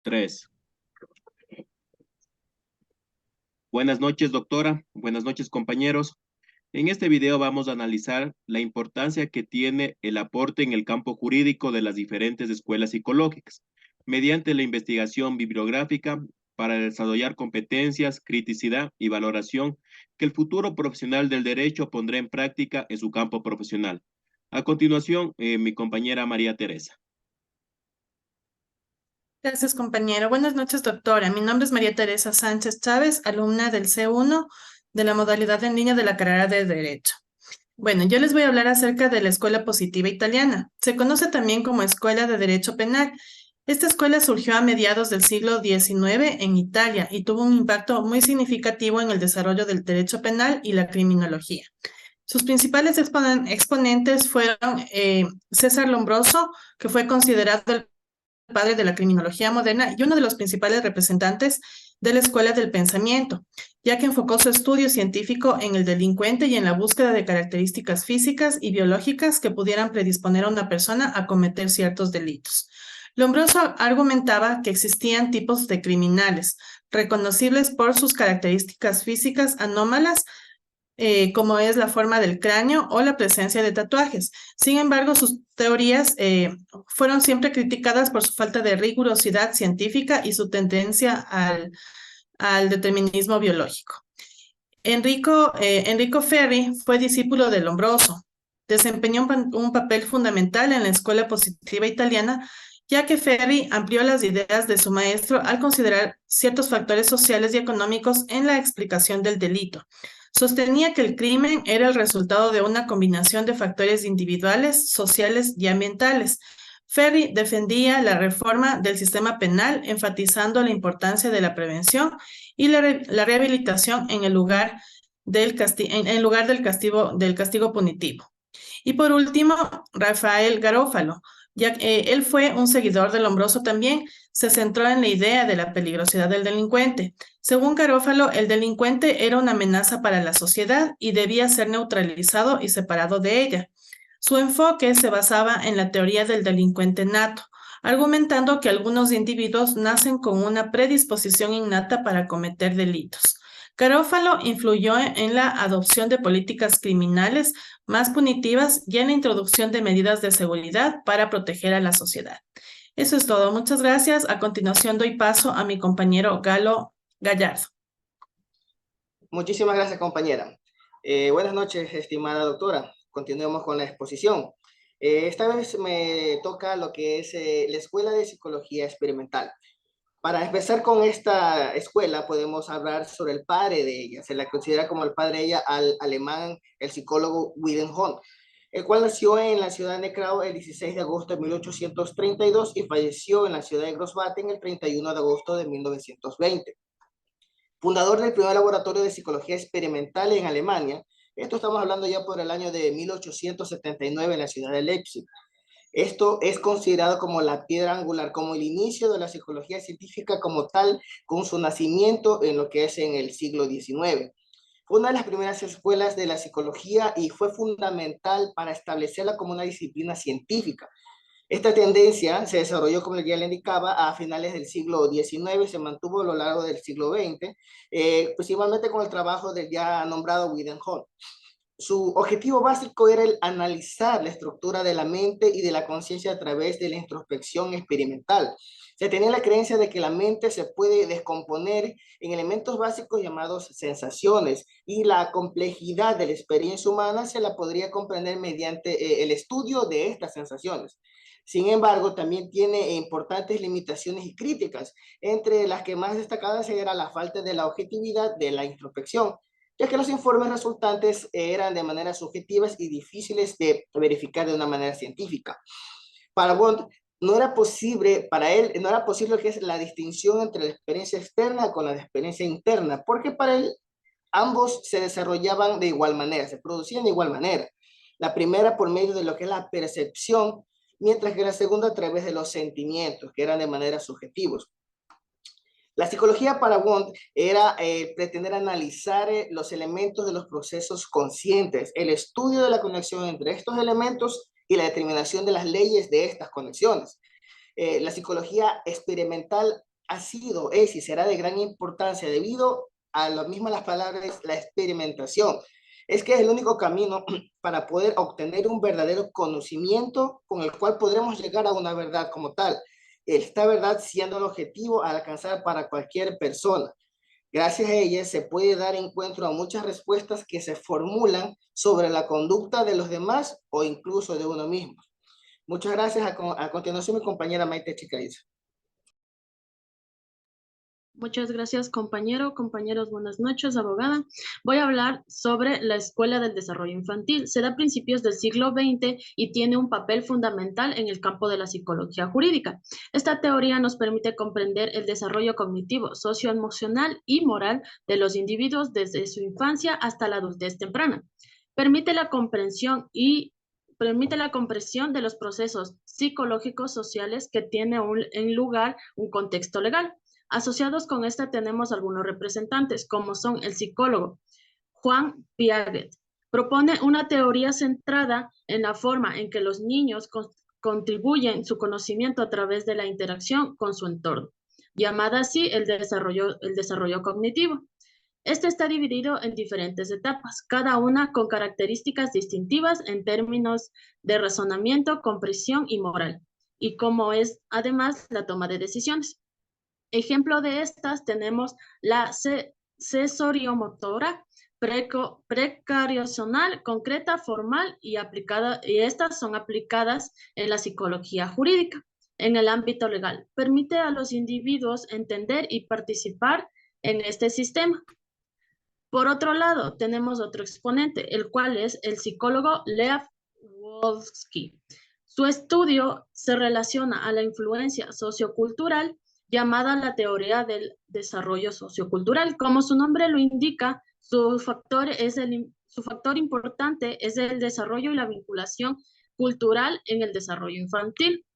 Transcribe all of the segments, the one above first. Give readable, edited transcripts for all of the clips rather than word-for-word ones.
Tres. Buenas noches, doctora. Buenas noches, compañeros. En este video vamos a analizar la importancia que tiene el aporte en el campo jurídico de las diferentes escuelas psicológicas, mediante la investigación bibliográfica para desarrollar competencias, criticidad y valoración que el futuro profesional del derecho pondrá en práctica en su campo profesional. A continuación, mi compañera María Teresa. Gracias, compañero. Buenas noches, doctora. Mi nombre es María Teresa Sánchez Chávez, alumna del C1 de la modalidad en línea de la carrera de Derecho. Bueno, yo les voy a hablar acerca de la Escuela Positiva Italiana. Se conoce también como Escuela de Derecho Penal. Esta escuela surgió a mediados del siglo XIX en Italia y tuvo un impacto muy significativo en el desarrollo del derecho penal y la criminología. Sus principales exponentes fueron César Lombroso, que fue considerado el padre de la criminología moderna y uno de los principales representantes de la escuela del pensamiento, ya que enfocó su estudio científico en el delincuente y en la búsqueda de características físicas y biológicas que pudieran predisponer a una persona a cometer ciertos delitos. Lombroso argumentaba que existían tipos de criminales reconocibles por sus características físicas anómalas, como es la forma del cráneo o la presencia de tatuajes. Sin embargo, sus teorías fueron siempre criticadas por su falta de rigurosidad científica y su tendencia al determinismo biológico. Enrico Ferri fue discípulo de Lombroso. Desempeñó un papel fundamental en la escuela positiva italiana, ya que Ferri amplió las ideas de su maestro al considerar ciertos factores sociales y económicos en la explicación del delito. Sostenía que el crimen era el resultado de una combinación de factores individuales, sociales y ambientales. Ferri defendía la reforma del sistema penal, enfatizando la importancia de la prevención y la rehabilitación en el lugar del castigo punitivo. Y por último, Rafael Garófalo, ya que él fue un seguidor del Lombroso también, se centró en la idea de la peligrosidad del delincuente. Según Garófalo, el delincuente era una amenaza para la sociedad y debía ser neutralizado y separado de ella. Su enfoque se basaba en la teoría del delincuente nato, argumentando que algunos individuos nacen con una predisposición innata para cometer delitos. Garófalo influyó en la adopción de políticas criminales más punitivas y en la introducción de medidas de seguridad para proteger a la sociedad. Eso es todo. Muchas gracias. A continuación doy paso a mi compañero Galo Gallardo. Muchísimas gracias, compañera. Buenas noches, estimada doctora. Continuemos con la exposición. Esta vez me toca lo que es la Escuela de Psicología Experimental. Para empezar con esta escuela, podemos hablar sobre el padre de ella. Se la considera como el padre de ella al alemán, el psicólogo Wilhelm Wundt, el cual nació en la ciudad de Necrao el 16 de agosto de 1832 y falleció en la ciudad de Grossbaden el 31 de agosto de 1920. Fundador del primer laboratorio de psicología experimental en Alemania. Esto estamos hablando ya por el año de 1879 en la ciudad de Leipzig. Esto es considerado como la piedra angular, como el inicio de la psicología científica como tal, con su nacimiento en lo que es en el siglo XIX. Fue una de las primeras escuelas de la psicología y fue fundamental para establecerla como una disciplina científica. Esta tendencia se desarrolló, como ya le indicaba, a finales del siglo XIX y se mantuvo a lo largo del siglo XX, principalmente con el trabajo del ya nombrado Wilhelm Wundt. Su objetivo básico era el analizar la estructura de la mente y de la conciencia a través de la introspección experimental. Se tenía la creencia de que la mente se puede descomponer en elementos básicos llamados sensaciones y la complejidad de la experiencia humana se la podría comprender mediante el estudio de estas sensaciones. Sin embargo, también tiene importantes limitaciones y críticas, entre las que más destacadas era la falta de la objetividad de la introspección, ya que los informes resultantes eran de manera subjetivas y difíciles de verificar de una manera científica. Para Wundt, para él no era posible que es la distinción entre la experiencia externa con la experiencia interna, porque para él ambos se desarrollaban de igual manera, se producían de igual manera. La primera por medio de lo que es la percepción, mientras que la segunda a través de los sentimientos, que eran de manera subjetivos. La psicología para Wundt era pretender analizar los elementos de los procesos conscientes, el estudio de la conexión entre estos elementos y la determinación de las leyes de estas conexiones. La psicología experimental ha sido, es y será de gran importancia debido a lo mismo las palabras, la experimentación. Es que es el único camino para poder obtener un verdadero conocimiento con el cual podremos llegar a una verdad como tal. Esta verdad siendo el objetivo a alcanzar para cualquier persona. Gracias a ella se puede dar encuentro a muchas respuestas que se formulan sobre la conducta de los demás o incluso de uno mismo. Muchas gracias. A continuación, mi compañera Maite Chicaiza. Muchas gracias, compañero. Compañeros, buenas noches, abogada. Voy a hablar sobre la Escuela del Desarrollo Infantil. Se da a principios del siglo XX y tiene un papel fundamental en el campo de la psicología jurídica. Esta teoría nos permite comprender el desarrollo cognitivo, socioemocional y moral de los individuos desde su infancia hasta la adultez temprana. Permite la comprensión de los procesos psicológicos sociales que tiene en lugar un contexto legal. Asociados con esta tenemos algunos representantes, como son el psicólogo Juan Piaget. Propone una teoría centrada en la forma en que los niños contribuyen su conocimiento a través de la interacción con su entorno, llamada así el desarrollo cognitivo. Este está dividido en diferentes etapas, cada una con características distintivas en términos de razonamiento, comprensión y moral, y como es además la toma de decisiones. Ejemplo de estas tenemos la sensoriomotora, precariocional, concreta, formal y aplicada, y estas son aplicadas en la psicología jurídica. En el ámbito legal, permite a los individuos entender y participar en este sistema. Por otro lado, tenemos otro exponente, el cual es el psicólogo Lev Vygotsky. Su estudio se relaciona a la influencia sociocultural llamada la teoría del desarrollo sociocultural. Como su nombre lo indica, su factor importante es el desarrollo y la vinculación cultural en el desarrollo infantil.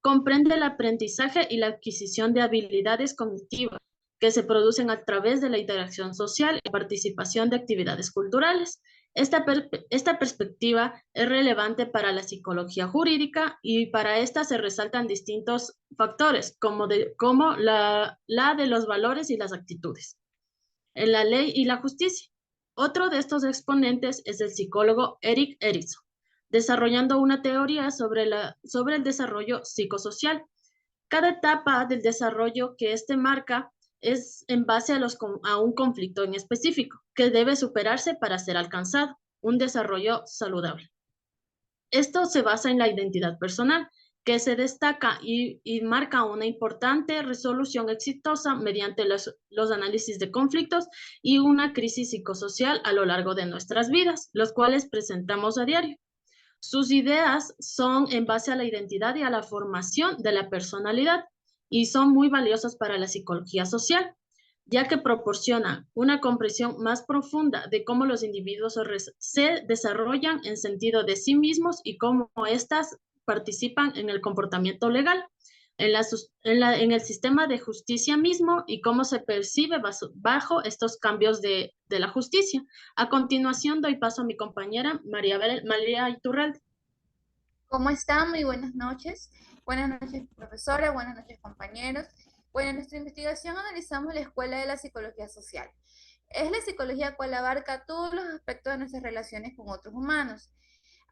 Comprende el aprendizaje y la adquisición de habilidades cognitivas que se producen a través de la interacción social y participación de actividades culturales. Esta perspectiva es relevante para la psicología jurídica y para esta se resaltan distintos factores, como la de los valores y las actitudes, en la ley y la justicia. Otro de estos exponentes es el psicólogo Erik Erikson, desarrollando una teoría sobre el desarrollo psicosocial. Cada etapa del desarrollo que éste marca es en base a un conflicto en específico que debe superarse para ser alcanzado, un desarrollo saludable. Esto se basa en la identidad personal, que se destaca y marca una importante resolución exitosa mediante los análisis de conflictos y una crisis psicosocial a lo largo de nuestras vidas, los cuales presentamos a diario. Sus ideas son en base a la identidad y a la formación de la personalidad y son muy valiosas para la psicología social, ya que proporciona una comprensión más profunda de cómo los individuos se desarrollan en sentido de sí mismos y cómo éstas participan en el comportamiento legal, en el sistema de justicia mismo y cómo se percibe bajo estos cambios de la justicia. A continuación doy paso a mi compañera María Iturralde. ¿Cómo están? Muy buenas noches. Buenas noches, profesora. Buenas noches, compañeros. Bueno, en nuestra investigación analizamos la Escuela de la Psicología Social. Es la psicología cual abarca todos los aspectos de nuestras relaciones con otros humanos.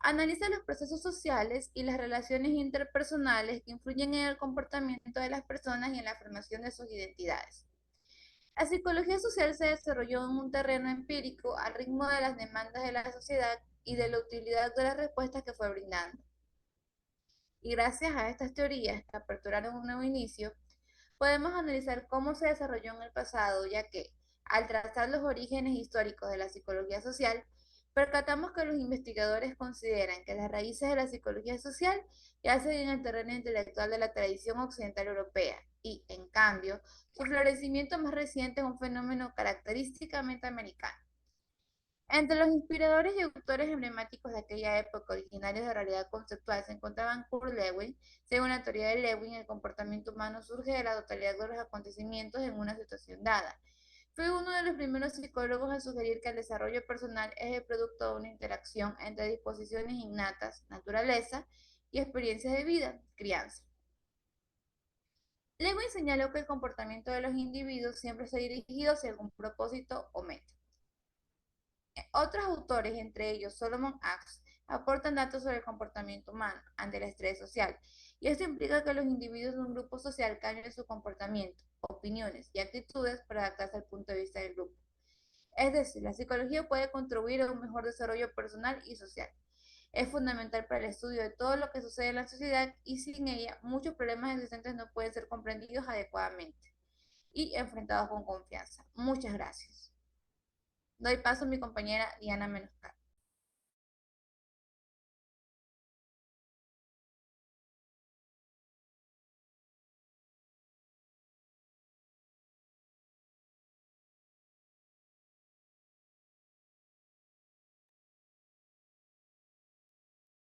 Analiza los procesos sociales y las relaciones interpersonales que influyen en el comportamiento de las personas y en la formación de sus identidades. La psicología social se desarrolló en un terreno empírico al ritmo de las demandas de la sociedad y de la utilidad de las respuestas que fue brindando. Y gracias a estas teorías que aperturaron un nuevo inicio, podemos analizar cómo se desarrolló en el pasado, ya que, al trazar los orígenes históricos de la psicología social, percatamos que los investigadores consideran que las raíces de la psicología social yacen en el terreno intelectual de la tradición occidental europea y, en cambio, su florecimiento más reciente es un fenómeno característicamente americano. Entre los inspiradores y autores emblemáticos de aquella época, originarios de realidad conceptual, se encontraban Kurt Lewin. Según la teoría de Lewin, el comportamiento humano surge de la totalidad de los acontecimientos en una situación dada. Fue uno de los primeros psicólogos a sugerir que el desarrollo personal es el producto de una interacción entre disposiciones innatas, naturaleza, y experiencias de vida, crianza. Luego señaló que el comportamiento de los individuos siempre está dirigido hacia algún propósito o meta. Otros autores, entre ellos Solomon Asch, aportan datos sobre el comportamiento humano ante el estrés social, y esto implica que los individuos de un grupo social cambien su comportamiento, opiniones y actitudes para adaptarse al punto de vista del grupo. Es decir, la psicología puede contribuir a un mejor desarrollo personal y social. Es fundamental para el estudio de todo lo que sucede en la sociedad y sin ella muchos problemas existentes no pueden ser comprendidos adecuadamente y enfrentados con confianza. Muchas gracias. Doy paso a mi compañera Diana Menoscal.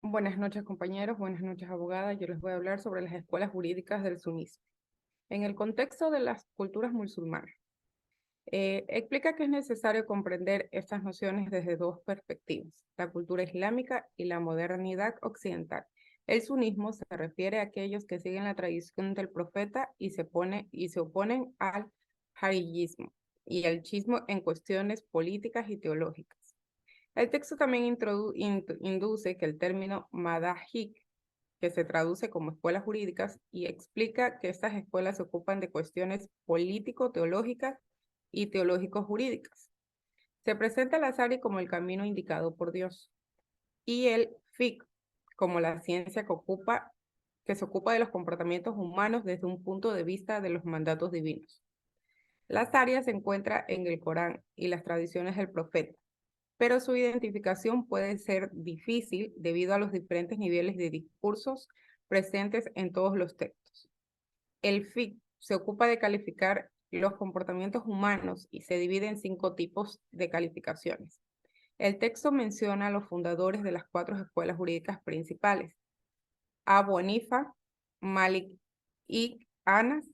Buenas noches, compañeros. Buenas noches, abogada. Yo les voy a hablar sobre las escuelas jurídicas del sunismo. En el contexto de las culturas musulmanas, explica que es necesario comprender estas nociones desde dos perspectivas, la cultura islámica y la modernidad occidental. El sunismo se refiere a aquellos que siguen la tradición del profeta y se oponen al hariyismo y al chiismo en cuestiones políticas y teológicas. El texto también induce que el término madahik, que se traduce como escuelas jurídicas, y explica que estas escuelas se ocupan de cuestiones político-teológicas y teológico-jurídicas. Se presenta el Azari como el camino indicado por Dios y el fiqh como la ciencia que se ocupa de los comportamientos humanos desde un punto de vista de los mandatos divinos. La Sharia se encuentra en el Corán y las tradiciones del profeta, pero su identificación puede ser difícil debido a los diferentes niveles de discursos presentes en todos los textos. El fiqh se ocupa de calificar los comportamientos humanos y se divide en 5 tipos de calificaciones. El texto menciona a los fundadores de las 4 escuelas jurídicas principales: Abu Hanifa, Malik ibn Anas,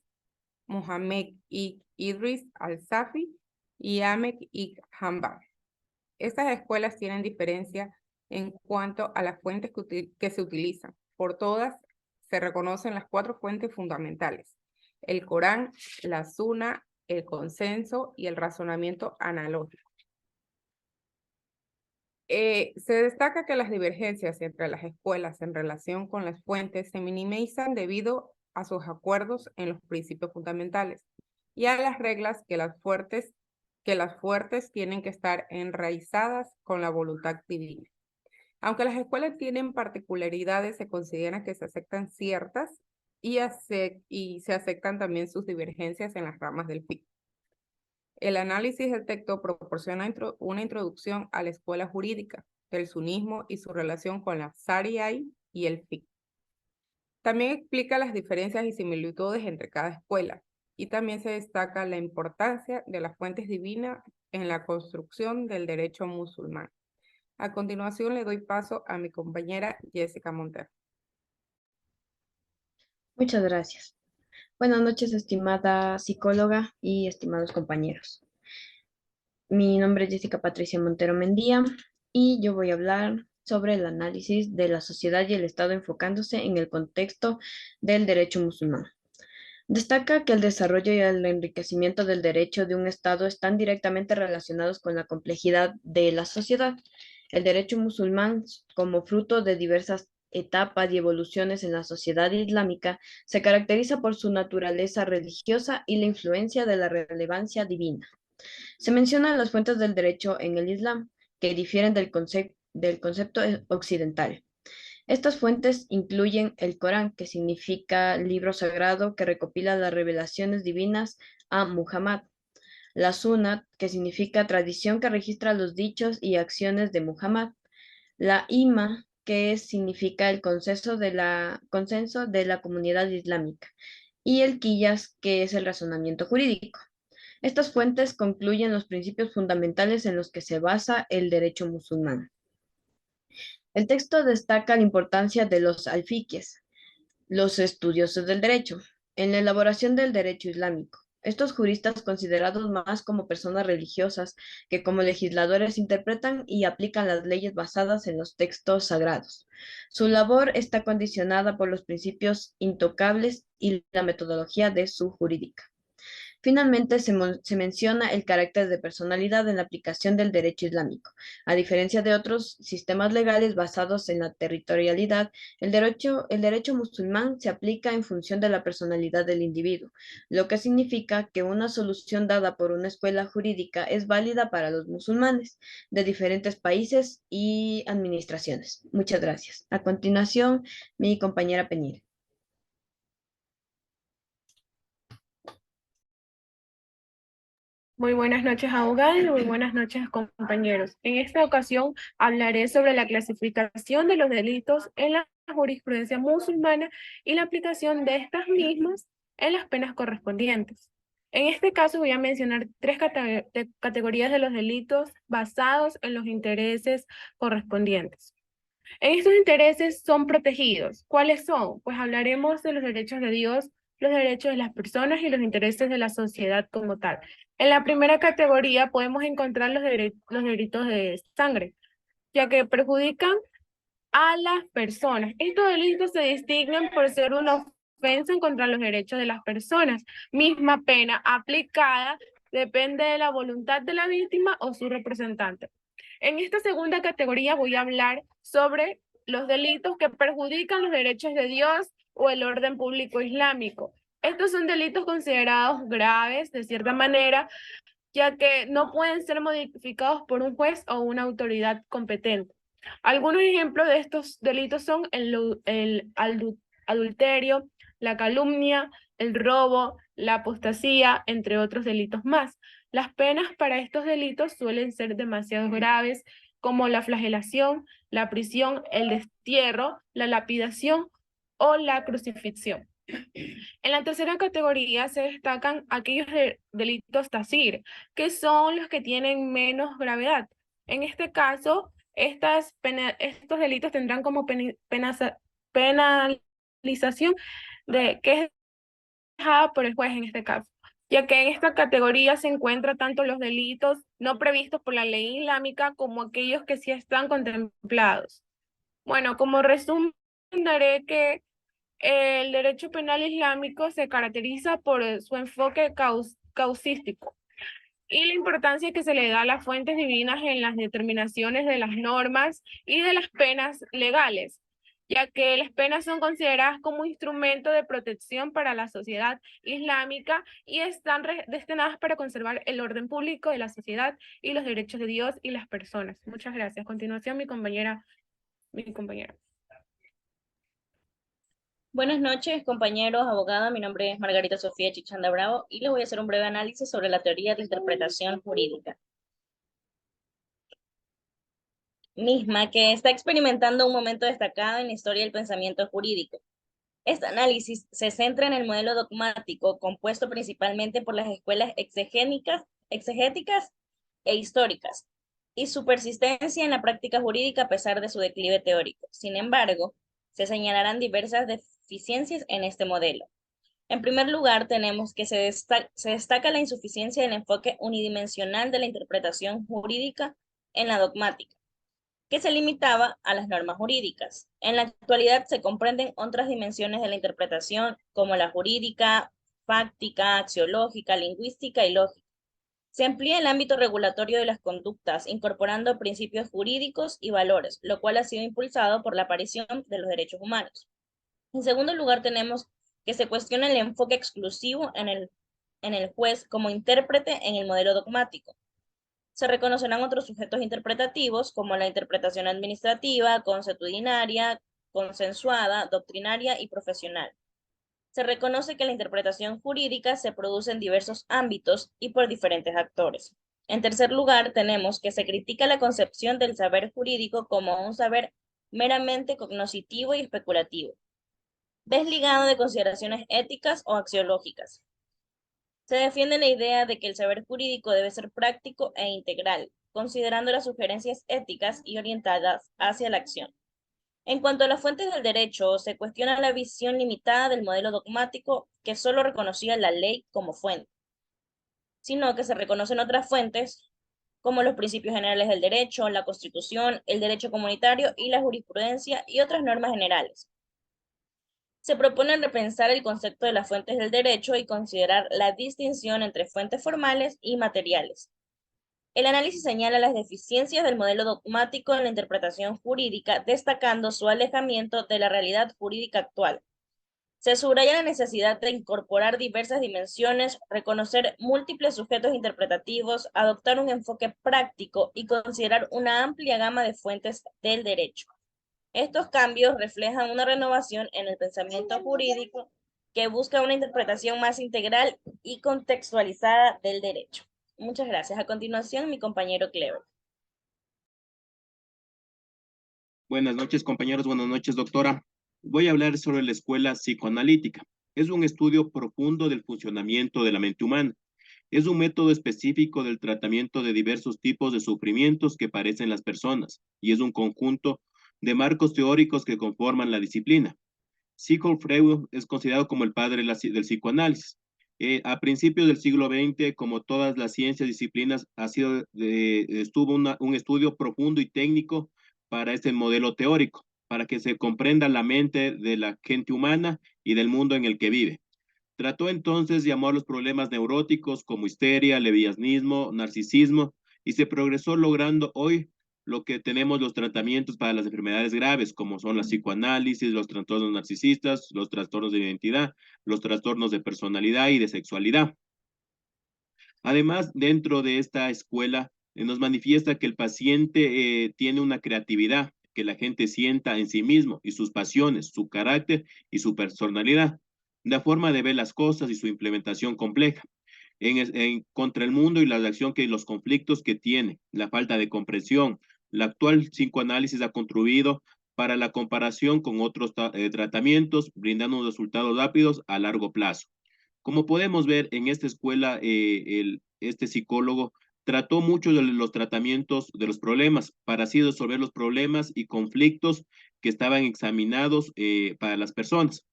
Muhammad ibn Idris al-Safi y Ahmed ibn Hanbal. Estas escuelas tienen diferencia en cuanto a las fuentes que se utilizan. Por todas se reconocen las 4 fuentes fundamentales: el Corán, la Sunna, el consenso y el razonamiento analógico. Se destaca que las divergencias entre las escuelas en relación con las fuentes se minimizan debido a sus acuerdos en los principios fundamentales y a las reglas que las fuertes tienen que estar enraizadas con la voluntad divina. Aunque las escuelas tienen particularidades, se considera que se aceptan ciertas y se aceptan también sus divergencias en las ramas del fiqh. El análisis del texto proporciona una introducción a la escuela jurídica del sunismo y su relación con la Sharia y el fiqh. También explica las diferencias y similitudes entre cada escuela, y también se destaca la importancia de las fuentes divinas en la construcción del derecho musulmán. A continuación le doy paso a mi compañera Jessica Montero. Muchas gracias. Buenas noches, estimada psicóloga y estimados compañeros. Mi nombre es Jessica Patricia Montero Mendía y yo voy a hablar sobre el análisis de la sociedad y el Estado enfocándose en el contexto del derecho musulmán. Destaca que el desarrollo y el enriquecimiento del derecho de un Estado están directamente relacionados con la complejidad de la sociedad. El derecho musulmán, como fruto de diversas etapas y evoluciones en la sociedad islámica, se caracteriza por su naturaleza religiosa y la influencia de la relevancia divina. Se mencionan las fuentes del derecho en el Islam, que difieren del concepto occidental. Estas fuentes incluyen el Corán, que significa libro sagrado que recopila las revelaciones divinas a Muhammad; la Sunna, que significa tradición que registra los dichos y acciones de Muhammad; la Ijma, que significa el consenso de la comunidad islámica; y el Qiyas, que es el razonamiento jurídico. Estas fuentes concluyen los principios fundamentales en los que se basa el derecho musulmán. El texto destaca la importancia de los alfiques, los estudiosos del derecho, en la elaboración del derecho islámico. Estos juristas, considerados más como personas religiosas que como legisladores, interpretan y aplican las leyes basadas en los textos sagrados. Su labor está condicionada por los principios intocables y la metodología de su jurídica. Finalmente, se menciona el carácter de personalidad en la aplicación del derecho islámico. A diferencia de otros sistemas legales basados en la territorialidad, el derecho musulmán se aplica en función de la personalidad del individuo, lo que significa que una solución dada por una escuela jurídica es válida para los musulmanes de diferentes países y administraciones. Muchas gracias. A continuación, mi compañera Penil. Muy buenas noches, abogada, y muy buenas noches, compañeros. En esta ocasión hablaré sobre la clasificación de los delitos en la jurisprudencia musulmana y la aplicación de estas mismas en las penas correspondientes. En este caso voy a mencionar tres categorías de los delitos basados en los intereses correspondientes. En estos intereses son protegidos. ¿Cuáles son? Pues hablaremos de los derechos de Dios, los derechos de las personas y los intereses de la sociedad como tal. En la primera categoría podemos encontrar los delitos de sangre, ya que perjudican a las personas. Estos delitos se distinguen por ser una ofensa contra los derechos de las personas. Misma pena aplicada depende de la voluntad de la víctima o su representante. En esta segunda categoría voy a hablar sobre los delitos que perjudican los derechos de Dios o el orden público islámico. Estos son delitos considerados graves, de cierta manera, ya que no pueden ser modificados por un juez o una autoridad competente. Algunos ejemplos de estos delitos son el adulterio, la calumnia, el robo, la apostasía, entre otros delitos más. Las penas para estos delitos suelen ser demasiado graves, como la flagelación, la prisión, el destierro, la lapidación o la crucifixión. En la tercera categoría se destacan aquellos delitos TASIR, que son los que tienen menos gravedad. En este caso, estos delitos tendrán como penalización que es dejada por el juez en este caso, ya que en esta categoría se encuentran tanto los delitos no previstos por la ley islámica como aquellos que sí están contemplados. Bueno, como resumen, daré que el derecho penal islámico se caracteriza por su enfoque causístico y la importancia que se le da a las fuentes divinas en las determinaciones de las normas y de las penas legales, ya que las penas son consideradas como instrumento de protección para la sociedad islámica y están destinadas para conservar el orden público de la sociedad y los derechos de Dios y las personas. Muchas gracias. A continuación, mi compañera. Buenas noches, compañeros, abogada. Mi nombre es Margarita Sofía Chichanda Bravo y les voy a hacer un breve análisis sobre la teoría de interpretación jurídica, misma que está experimentando un momento destacado en la historia del pensamiento jurídico. Este análisis se centra en el modelo dogmático compuesto principalmente por las escuelas exegéticas e históricas y su persistencia en la práctica jurídica a pesar de su declive teórico. Sin embargo, se señalarán diversas deficiencias en este modelo. En primer lugar, tenemos que se destaca la insuficiencia del enfoque unidimensional de la interpretación jurídica en la dogmática, que se limitaba a las normas jurídicas. En la actualidad se comprenden otras dimensiones de la interpretación, como la jurídica, fáctica, axiológica, lingüística y lógica. Se amplía el ámbito regulatorio de las conductas, incorporando principios jurídicos y valores, lo cual ha sido impulsado por la aparición de los derechos humanos. En segundo lugar, tenemos que se cuestiona el enfoque exclusivo en el juez como intérprete en el modelo dogmático. Se reconocerán otros sujetos interpretativos, como la interpretación administrativa, consuetudinaria, consensuada, doctrinaria y profesional. Se reconoce que la interpretación jurídica se produce en diversos ámbitos y por diferentes actores. En tercer lugar, tenemos que se critica la concepción del saber jurídico como un saber meramente cognoscitivo y especulativo, desligado de consideraciones éticas o axiológicas. Se defiende la idea de que el saber jurídico debe ser práctico e integral, considerando las sugerencias éticas y orientadas hacia la acción. En cuanto a las fuentes del derecho, se cuestiona la visión limitada del modelo dogmático que solo reconocía la ley como fuente. sino que se reconocen otras fuentes como los principios generales del derecho, la Constitución, el derecho comunitario y la jurisprudencia y otras normas generales. Se propone repensar el concepto de las fuentes del derecho y considerar la distinción entre fuentes formales y materiales. El análisis señala las deficiencias del modelo dogmático en la interpretación jurídica, destacando su alejamiento de la realidad jurídica actual. Se subraya la necesidad de incorporar diversas dimensiones, reconocer múltiples sujetos interpretativos, adoptar un enfoque práctico y considerar una amplia gama de fuentes del derecho. Estos cambios reflejan una renovación en el pensamiento jurídico que busca una interpretación más integral y contextualizada del derecho. Muchas gracias. A continuación, mi compañero Clever. Buenas noches, compañeros. Buenas noches, doctora. Voy a hablar sobre la escuela psicoanalítica. Es un estudio profundo del funcionamiento de la mente humana. Es un método específico del tratamiento de diversos tipos de sufrimientos que padecen las personas y es un conjunto de marcos teóricos que conforman la disciplina. Sigmund Freud es considerado como el padre del psicoanálisis. A principios del siglo XX, como todas las ciencias disciplinas, estuvo un estudio profundo y técnico para este modelo teórico, para que se comprenda la mente de la gente humana y del mundo en el que vive. Trató entonces, llamó a los problemas neuróticos como histeria, levianismo, narcisismo, y se progresó logrando hoy lo que tenemos los tratamientos para las enfermedades graves, como son la psicoanálisis, los trastornos narcisistas, los trastornos de identidad, los trastornos de personalidad y de sexualidad. Además, dentro de esta escuela, nos manifiesta que el paciente tiene una creatividad que la gente sienta en sí mismo y sus pasiones, su carácter y su personalidad, la forma de ver las cosas y su implementación compleja contra el mundo y la reacción que los conflictos que tiene, la falta de comprensión. La actual psicoanálisis ha contribuido para la comparación con otros tratamientos, brindando resultados rápidos a largo plazo. Como podemos ver en esta escuela, este psicólogo trató mucho de los tratamientos de los problemas para así resolver los problemas y conflictos que estaban examinados para las personas.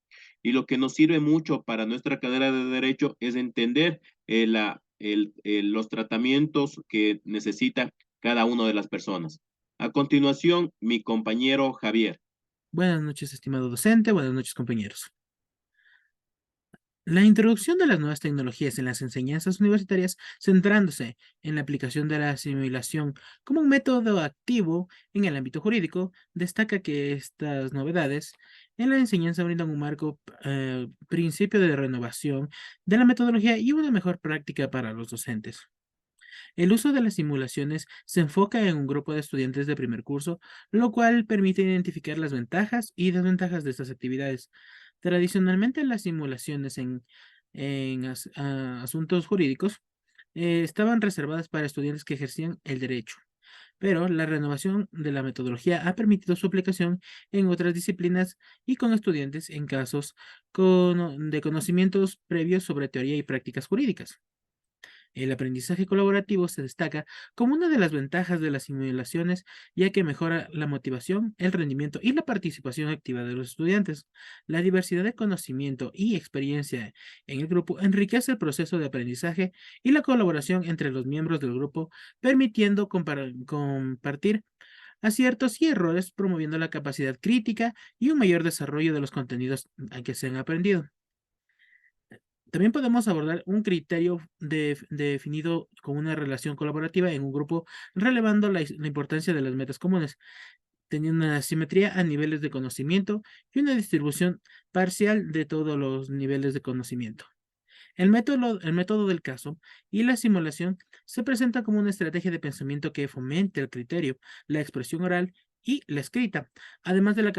Y lo que nos sirve mucho para nuestra carrera de derecho es entender los tratamientos que necesita cada una de las personas. A continuación, mi compañero Javier. Buenas noches, estimado docente. Buenas noches, compañeros. La introducción de las nuevas tecnologías en las enseñanzas universitarias, centrándose en la aplicación de la simulación como un método activo en el ámbito jurídico, destaca que estas novedades en la enseñanza brindan un marco principio de renovación de la metodología y una mejor práctica para los docentes. El uso de las simulaciones se enfoca en un grupo de estudiantes de primer curso, lo cual permite identificar las ventajas y desventajas de estas actividades. Tradicionalmente, las simulaciones en asuntos jurídicos estaban reservadas para estudiantes que ejercían el derecho, pero la renovación de la metodología ha permitido su aplicación en otras disciplinas y con estudiantes en casos de conocimientos previos sobre teoría y prácticas jurídicas. El aprendizaje colaborativo se destaca como una de las ventajas de las simulaciones, ya que mejora la motivación, el rendimiento y la participación activa de los estudiantes. La diversidad de conocimiento y experiencia en el grupo enriquece el proceso de aprendizaje y la colaboración entre los miembros del grupo, permitiendo compartir aciertos y errores, promoviendo la capacidad crítica y un mayor desarrollo de los contenidos que se han aprendido. También podemos abordar un criterio definido con una relación colaborativa en un grupo, relevando la importancia de las metas comunes, teniendo una simetría a niveles de conocimiento y una distribución parcial de todos los niveles de conocimiento. El método del caso y la simulación se presenta como una estrategia de pensamiento que fomente el criterio, la expresión oral y la escrita, además de la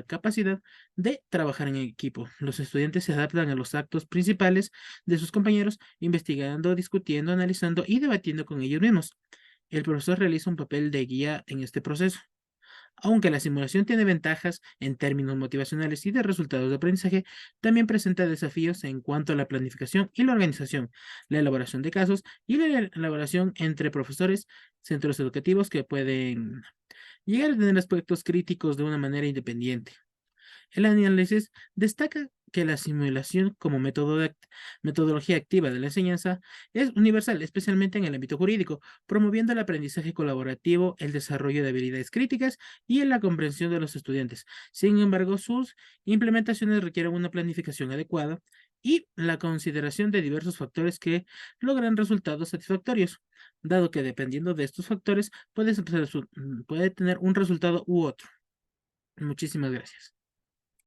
capacidad de trabajar en equipo. Los estudiantes se adaptan a los actos principales de sus compañeros, investigando, discutiendo, analizando y debatiendo con ellos mismos. El profesor realiza un papel de guía en este proceso. Aunque la simulación tiene ventajas en términos motivacionales y de resultados de aprendizaje, también presenta desafíos en cuanto a la planificación y la organización, la elaboración de casos y la elaboración entre profesores, centros educativos que pueden llegar a tener aspectos críticos de una manera independiente. El análisis destaca que la simulación como metodología activa de la enseñanza es universal, especialmente en el ámbito jurídico, promoviendo el aprendizaje colaborativo, el desarrollo de habilidades críticas y en la comprensión de los estudiantes. Sin embargo, sus implementaciones requieren una planificación adecuada y la consideración de diversos factores que logran resultados satisfactorios, dado que dependiendo de estos factores puede tener un resultado u otro. Muchísimas gracias.